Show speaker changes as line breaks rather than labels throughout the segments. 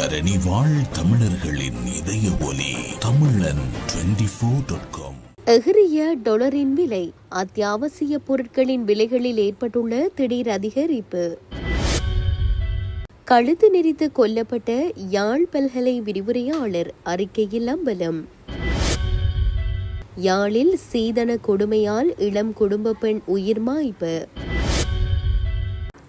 தரணி வாழ் தமிழர்களின் இதய ஒலி தமிழன் 24.com.
எகிறிய டொலரின் விலை, அத்தியாவசிய பொருட்களின் விலைகளில் ஏற்பட்டுள்ள திடீர் அதிகரிப்பு. கழுத்து நெரித்து கொல்லப்பட்ட யாழ் பல்கலை விரிவுரையாளர் அறிக்கையில் அம்பலம். யாழில் சீதன கொடுமையால் இளம் குடும்ப பெண் உயிர் மாய்ப்பு.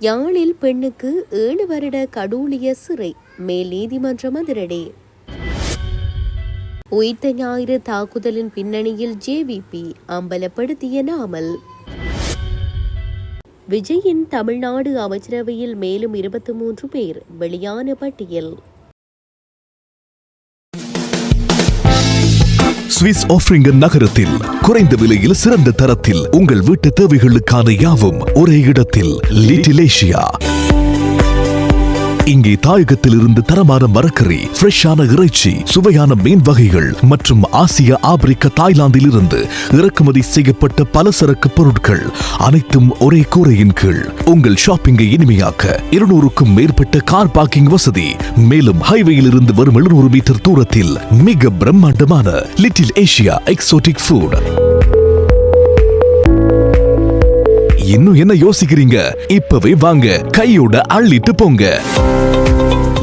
யாழில் பெண்ணுக்கு 7 வருட கடூழிய சிறை, மேல் நீதிமன்றம் அதிரடி. உயிர்த்த ஞாயிறு தாக்குதலின் பின்னணியில் ஜேவிபி அம்பலப்படுத்திய நாமல். விஜயின் தமிழ்நாடு அமைச்சரவையில் மேலும் 23 பேர் வெளியான பட்டியல்.
சுவிஸ் ஆஃப்ரிங்கன் நகரத்தில் குறைந்த விலையில் சிறந்த தரத்தில் உங்கள் வீட்டு தேவைகளுக்கான யாவும் ஒரே இடத்தில். Little Asia. இங்கே தாயகத்தில் இருந்து தரமான மரக்கறி, ஃப்ரெஷ்ஷான இறைச்சி, சுவையான மீன் வகைகள் மற்றும் ஆசிய, ஆப்பிரிக்க, தாய்லாந்தில் இருந்து இறக்குமதி செய்யப்பட்ட பலசரக்கு பொருட்கள் அனைத்தும் ஒரே கூரையின் கீழ். உங்கள் ஷாப்பிங்கை இனிமையாக்க 200க்கும் மேற்பட்ட கார் பார்க்கிங் வசதி. மேலும் ஹைவேயில் இருந்து வரும் 700 மீட்டர் தூரத்தில் மிக பிரம்மாண்டமான லிட்டில் ஏசியா எக்ஸோட்டிக் ஃபுட். இன்னும் என்ன யோசிக்கிறீங்க? இப்பவே வாங்க, கையோட அள்ளிட்டு போங்க.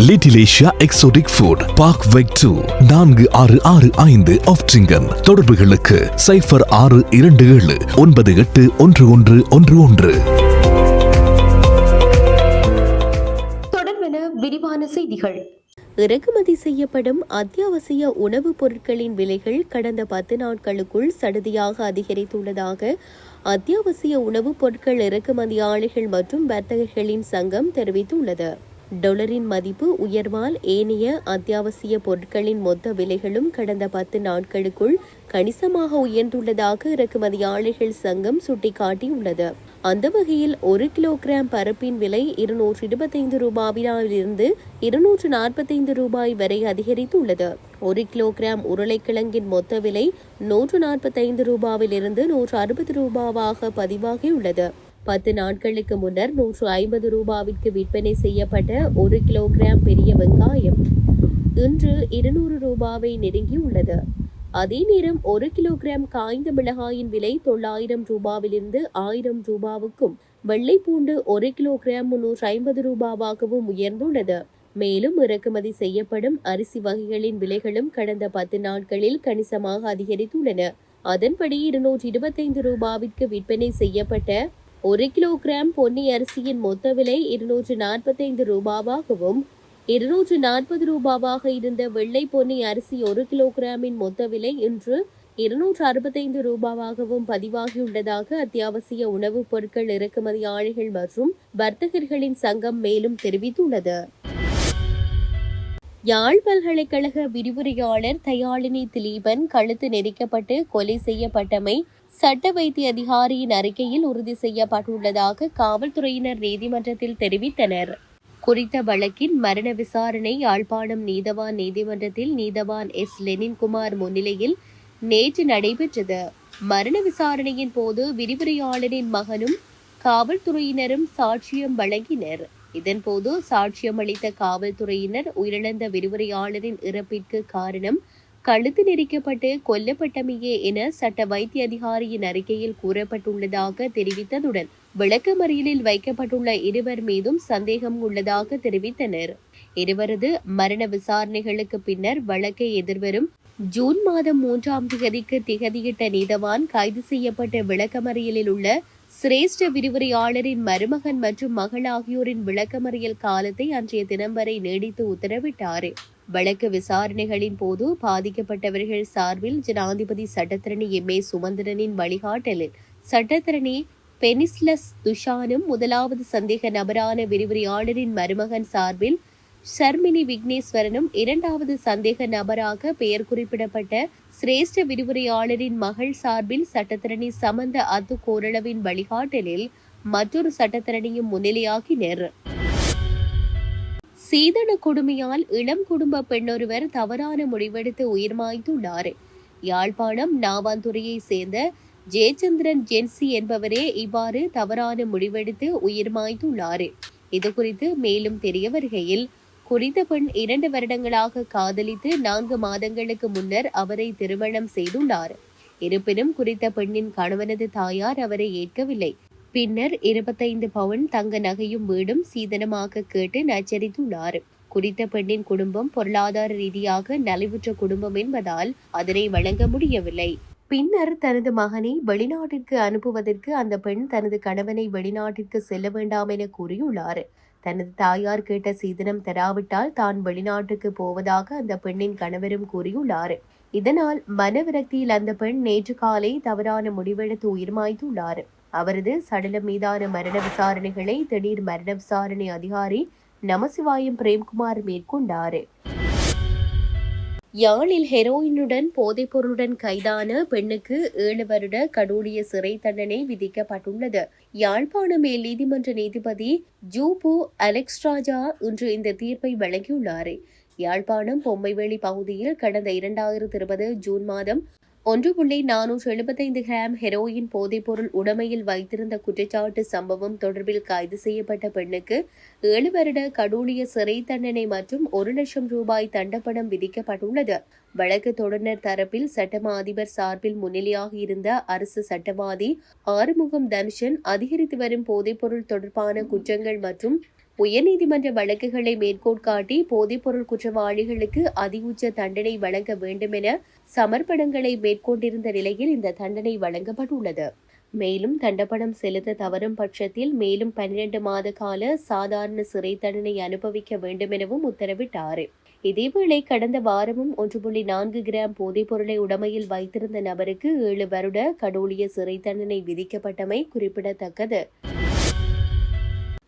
Little Asia exotic food, park வெக் 2, 4665 ஆஃப்ட்ரிங்கன். தொடர்புகளுக்கு 0627 981111.
தொடர்பென விரிவான செய்திகள். இறக்குமதி செய்யப்படும் அத்தியாவசிய உணவுப் பொருட்களின் விலைகள் கடந்த 10 நாட்களுக்குள் சடுதியாக அதிகரித்துள்ளதாக அத்தியாவசிய உணவுப் பொருட்கள் இறக்குமதியாளர்கள் மற்றும் வர்த்தகர்களின் சங்கம் தெரிவித்துள்ளது. டொலரின் மதிப்பு உயர்வால் ஏனைய அத்தியாவசிய பொருட்களின் மொத்த விலைகளும் கடந்த 10 நாட்களுக்குள் கணிசமாக உயர்ந்துள்ளதாக இறக்குமதியாளர்கள் சங்கம் சுட்டிக்காட்டியுள்ளது. அந்த வகையில் 1 கிலோகிராம் பருப்பின் விலை 225 ரூபாயிலிருந்து 245 ரூபாய் வரை அதிகரித்துள்ளது. 1 கிலோகிராம் உருளைக்கிழங்கின் மொத்த விலை 145 ரூபாயிலிருந்து 160 ரூபாவாக பதிவாகியுள்ளது. 10 நாட்களுக்கு முன்னர் 150 ரூபாவிற்கு விற்பனை செய்யப்பட்ட 1 கிலோகிராம் பெரிய வெங்காயம் இன்று 200 ரூபாவை நெருங்கியுள்ளது. அதே நேரம் 1 கிலோகிராம் காய்ந்த மிளகாயின் விலை 900 ரூபாவிலிருந்து 1000 ரூபாவுக்கும், வெள்ளைப்பூண்டு 1 கிலோகிராம் 350 ரூபாவாகவும் உயர்ந்துள்ளது. மேலும் இறக்குமதி செய்யப்படும் அரிசி வகைகளின் விலைகளும் கடந்த 10 நாட்களில் கணிசமாக அதிகரித்துள்ளன. அதன்படி 225 ரூபாவிற்கு விற்பனை செய்யப்பட்ட 1 கிலோகிராம் பொன்னி அரிசியின் மொத்த விலை 245 ரூபாவாகவும், 240 ரூபாவாக இருந்த வெள்ளை பொன்னி அரிசி 1 கிலோகிராமின் மொத்த விலை இன்று 265 ரூபாவாகவும் பதிவாகியுள்ளதாக அத்தியாவசிய உணவுப் பொருட்கள் இறக்குமதியாளர்கள் மற்றும் வர்த்தகர்களின் சங்கம் மேலும் தெரிவித்துள்ளது. யாழ் பல்கலைக்கழக விரிவுரையாளர் தயாளினி திலீபன் கழுத்து நெரிக்கப்பட்டு கொலை செய்யப்பட்டமை சட்ட வைத்திய அதிகாரியின் அறிக்கையில் உறுதி செய்யப்பட்டுள்ளதாக காவல்துறையினர் நீதிமன்றத்தில் தெரிவித்தனர். குறித்த வழக்கின் மரண விசாரணை யாழ்ப்பாணம் நீதவான் நீதிமன்றத்தில் நீதவான் எஸ் லெனின்குமார் முன்னிலையில் நேற்று நடைபெற்றது. மரண விசாரணையின் போது விரிவுரையாளரின் மகனும் காவல்துறையினரும் சாட்சியம் வழங்கினர். இதன்போது சாட்சியம் அளித்த காவல்துறையினர் உயிரிழந்த விரிவுரையாளரின் இறப்பிற்கு காரணம் கழுத்து நெரிக்கப்பட்டு கொல்லப்பட்டமையே என சட்ட வைத்திய அதிகாரியின் அறிக்கையில் கூறப்பட்டுள்ளதாக தெரிவித்ததுடன் விளக்கமறியலில் வைக்கப்பட்டுள்ள இருவர் மீதும் சந்தேகம் உள்ளதாக தெரிவித்தனர். இருவரது மரண விசாரணைகளுக்கு பின்னர் வழக்கை எதிர்வரும் ஜூன் மாதம் 3ஆம் தேதிக்கு திகதியிட்ட நீதவான் கைது செய்யப்பட்ட விளக்கமறியலில் உள்ள சிரேஷ்ட விரிவுரையாளரின் மருமகன் மற்றும் மகள் ஆகியோரின் விளக்கமறியல் காலத்தை அன்றைய தினம் வரை நீடித்து உத்தரவிட்டார். வழக்கு விசாரணைகளின் போது பாதிக்கப்பட்டவர்கள் சார்பில் ஜனாதிபதி சட்டத்தரணி எம். ஏ. சுமந்திரனின் வழிகாட்டலில் சட்டத்தரணி பெனிஸ்லஸ் துஷானும், முதலாவது சந்தேக நபரான விரிவுரையாளரின் மருமகன் சார்பில் ஷர்மினி விக்னேஸ்வரனும், இரண்டாவது சந்தேக நபராக பெயர் குறிப்பிடப்பட்ட சிரேஷ்ட விரிவுரையாளரின் மகள் சார்பில் சட்டத்தரணி சமந்த அத்து கோரளவின் வழிகாட்டலில் மற்றொரு சட்டத்தரணியும் முன்னிலையாகினர். சீதன கொடுமையால் இளம் குடும்ப பெண்ணொருவர் தவறான முடிவெடுத்து உயிர் மாய்த்துள்ளார். யாழ்ப்பாணம் நாவாந்துறையை சேர்ந்த ஜெயச்சந்திரன் ஜென்சி என்பவரே இவ்வாறு தவறான முடிவெடுத்து உயிர் மாய்த்துள்ளார். இதுகுறித்து மேலும் தெரிய வருகையில், குறித்த பெண் 2 வருடங்களாக காதலித்து 4 மாதங்களுக்கு முன்னர் அவரை திருமணம் செய்துள்ளார். இருப்பினும் குறித்த பெண்ணின் கணவனது தாயார் அவரை ஏற்கவில்லை. பின்னர் 25 பவுன் தங்க நகையும் வீடும் சீதனமாக கேட்டு நச்சரித்துள்ளார். குறித்த பெண்ணின் குடும்பம் பொருளாதார ரீதியாக நலிவுற்ற குடும்பம் என்பதால் அதனை வழங்க முடியவில்லை. பின்னர் தனது மகனை வெளிநாட்டிற்கு அனுப்புவதற்கு அந்த பெண் தனது கணவனை வெளிநாட்டிற்கு செல்ல வேண்டாம் என கூறியுள்ளார். தனது தாயார் கேட்ட சீதனம் தராவிட்டால் தான் வெளிநாட்டுக்கு போவதாக அந்த பெண்ணின் கணவரும் கூறியுள்ளார். இதனால் மனவிரக்தியில் அந்த பெண் நேற்று காலை தவறான முடிவெடுத்து உயிர் மாய்த்துள்ளார். அவரது சடலம் மீதான மரண விசாரணைகளை திடீர் மரண விசாரணை அதிகாரி நமசிவாயம் பிரேம்குமார் மேற்கொண்டார். யாழில் ஹெரோயினுடன் போதைப்பொருளுடன் கைதான பெண்ணுக்கு 7 வருட கடூழிய சிறை தண்டனை விதிக்கப்பட்டுள்ளது. யாழ்ப்பாண மேல் நீதிமன்ற நீதிபதி ஜூபு அலெக்ஸ்ராஜா இன்று இந்த தீர்ப்பை வழங்கியுள்ளார். யாழ்ப்பாணம் பொம்மைவேலி பகுதியில் கடந்த 2020 ஜூன் மாதம் 1.475 கிராம் ஹெரோயின் போதைப்பொருள் உடைமையில் வைத்திருந்த குற்றச்சாட்டு சம்பவம் தொடர்பில் கைது செய்யப்பட்ட பெண்ணுக்கு 7 வருட கடூழிய சிறை தண்டனை மற்றும் 1 லட்சம் ரூபாய் தண்டப்பணம் விதிக்கப்பட்டுள்ளது. வழக்கு தொடர்னர் தரப்பில் சட்டமா அதிபர் சார்பில் முன்னிலையாக இருந்த அரசு சட்டவாதி ஆறுமுகம் தனுஷன் அதிகரித்து வரும் போதைப்பொருள் தொடர்பான குற்றங்கள் மற்றும் உயர்நீதிமன்ற வழக்குகளை மேற்கோள் காட்டி போதைப்பொருள் குற்றவாளிகளுக்கு அதிஉச்ச தண்டனை வழங்க வேண்டும் என சமர்ப்பணங்களை மேற்கொண்டிருந்த நிலையில் இந்த தண்டனை வழங்கப்பட்டுள்ளது. மேலும் தண்டப்பணம் செலுத்த தவறும் பட்சத்தில் மேலும் 12 மாத கால சாதாரண சிறை தண்டனை அனுபவிக்க வேண்டும் எனவும் உத்தரவிட்டார். இதேவேளை கடந்த வாரமும் 1.4 கிராம் போதைப்பொருளை உடைமையில் வைத்திருந்த நபருக்கு 7 வருட கடூழிய சிறை தண்டனை விதிக்கப்பட்டமை குறிப்பிடத்தக்கது.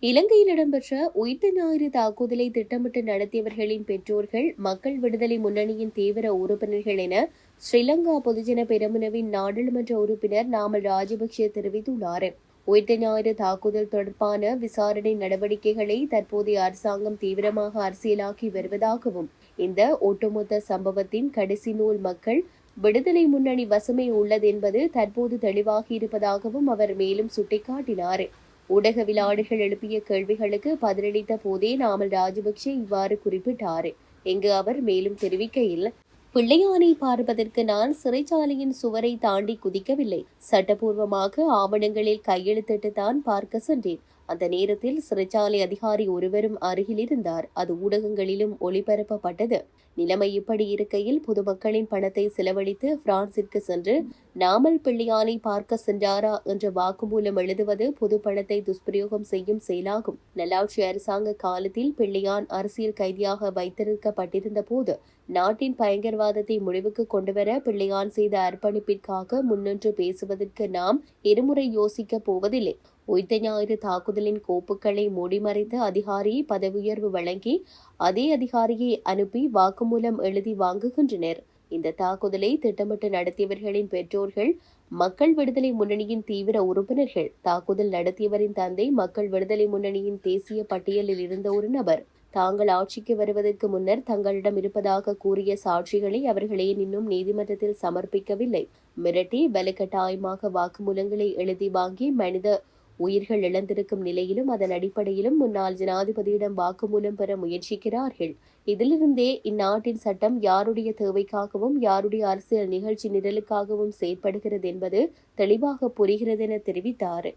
இலங்கையில் இடம்பெற்ற உயிர்த்த ஞாயிறு தாக்குதலை திட்டமிட்டு நடத்தியவர்களின் பெற்றோர்கள் மக்கள் விடுதலை முன்னணியின் தீவிர உறுப்பினர்கள் என ஸ்ரீலங்கா பொதுஜன பெரமுனவின் நாடாளுமன்ற உறுப்பினர் நாமல் ராஜபக்ஷ தெரிவித்துள்ளார். உயிர்த்த ஞாயிறு தாக்குதல் தொடர்பான விசாரணை நடவடிக்கைகளை தற்போதைய அரசாங்கம் தீவிரமாக அரசியலாக்கி வருவதாகவும் இந்த ஒட்டுமொத்த சம்பவத்தின் கடைசி நூல் மக்கள் விடுதலை முன்னணி வசமே உள்ளது என்பது தற்போது தெளிவாகி இருப்பதாகவும் அவர் மேலும் சுட்டிக்காட்டினார். ஊடகவியலாளர்கள் எழுப்பிய கேள்விகளுக்கு பதிலளித்த போதே நாமல் ராஜபக்ஷ இவ்வாறு குறிப்பிட்டார். இங்கு அவர் மேலும் தெரிவிக்கையில், பிள்ளையானை பார்ப்பதற்கு நான் சிறைச்சாலையின் சுவரை தாண்டி குதிக்கவில்லை. சட்டப்பூர்வமாக ஆவணங்களில் கையெழுத்திட்டு தான் பார்க்க சென்றேன். அந்த நேரத்தில் சிறைச்சாலை அதிகாரி ஒருவரும் அருகில் இருந்தார். அது ஊடகங்களிலும் ஒளிபரப்பப்பட்டது. நிலைமை இப்படி இருக்கையில் பொதுமக்களின் பணத்தை செலவழித்து பிரான்சிற்கு சென்று நாமல் பிள்ளையானை பார்க்க சென்றாரா என்ற வாக்குமூலம் எழுதுவது பொது பணத்தை துஷ்பிரயோகம் செய்யும் செயலாகும். நல்லாட்சி அரசாங்க காலத்தில் பிள்ளையான் அரசியல் கைதியாக வைத்திருக்கப்பட்டிருந்த போது நாட்டின் பயங்கரவாதத்தை முடிவுக்கு கொண்டுவர பிள்ளையான் செய்த அர்ப்பணிப்பிற்காக முன்னின்று பேசுவதற்கு நாம் இருமுறை யோசிக்க போவதில்லை. உயிர்த்த ஞாயிறு தாக்குதலின் கோப்புகளை மூடிமறைத்து அதிகாரியை பதவி உயர்வு வழங்கி அதே அதிகாரியை அனுப்பி வாக்குமூலம் எழுதி வாங்குகின்றனர். இந்த தாக்குதலை திட்டமிட்டு நடத்தியவர்களின் பெற்றோர்கள் மக்கள் விடுதலை முன்னணியின் தீவிர உறுப்பினர்கள். தாக்குதல் நடத்தியவரின் தந்தை மக்கள் விடுதலை முன்னணியின் தேசிய பட்டியலில் இருந்த ஒரு நபர். தாங்கள் ஆட்சிக்கு வருவதற்கு முன்னர் தங்களிடம் இருப்பதாக கூறிய சாட்சிகளை அவர்கள் ஏன் இன்னும் நீதிமன்றத்தில் சமர்ப்பிக்கவில்லை? மிரட்டி வலுக்கட்டாயமாக வாக்குமூலங்களை எழுதி வாங்கி மனித உயிர்கள் இழந்திருக்கும் நிலையிலும் அதன் அடிப்படையிலும் முன்னாள் ஜனாதிபதியிடம் வாக்குமூலம் பெற முயற்சிக்கிறார்கள். இதிலிருந்தே இந்நாட்டின் சட்டம் யாருடைய தேவைக்காகவும் யாருடைய அரசியல் நிகழ்ச்சி நிரலுக்காகவும் செயற்படுகிறது என்பது தெளிவாக புரிகிறது என தெரிவித்தார்.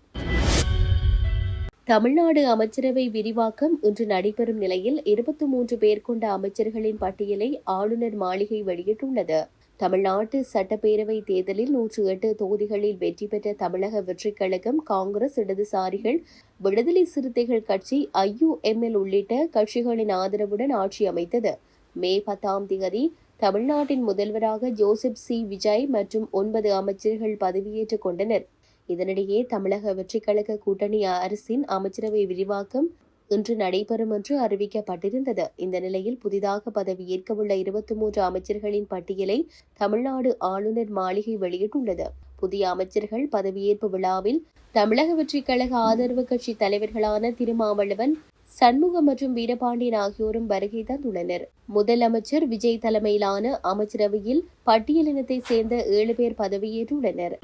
தமிழ்நாடு அமைச்சரவை விரிவாக்கம் இன்று நடைபெறும் நிலையில் 23 பேர் கொண்ட அமைச்சர்களின் பட்டியலை ஆளுநர் மாளிகை வெளியிட்டுள்ளது. தமிழ்நாட்டு சட்டப்பேரவை தேர்தலில் 108 தொகுதிகளில் வெற்றி பெற்ற தமிழக வெற்றிக் கழகம், காங்கிரஸ், இடதுசாரிகள், விடுதலை சிறுத்தைகள் கட்சி, IUML உள்ளிட்ட கட்சிகளின் ஆதரவுடன் ஆட்சி அமைத்தது. மே 10ஆம் தேதி தமிழ்நாட்டின் முதல்வராக ஜோசப் C. விஜய் மற்றும் 9 அமைச்சர்கள் பதவியேற்றுக் கொண்டனர். இதனிடையே தமிழக வெற்றிக் கழக கூட்டணி அரசின் அமைச்சரவை விரிவாக்கம் இன்று நடைபெறும் என்று அறிவிக்கப்பட்டிருந்தது. இந்த நிலையில் புதிதாக பதவியேற்கவுள்ள 23 அமைச்சர்களின் பட்டியலை தமிழ்நாடு ஆளுநர் மாளிகை வெளியிட்டுள்ளது. புதிய அமைச்சர்கள் பதவியேற்பு விழாவில் தமிழக வெற்றிக் கழக ஆதரவு கட்சி தலைவர்களான திருமாவளவன், சண்முகம் மற்றும் வீரபாண்டியன் ஆகியோரும் வருகை தந்துள்ளனர். முதலமைச்சர் விஜய் தலைமையிலான அமைச்சரவையில் பட்டியலினத்தை சேர்ந்த 7 பேர் பதவியேற்றுள்ளனர்.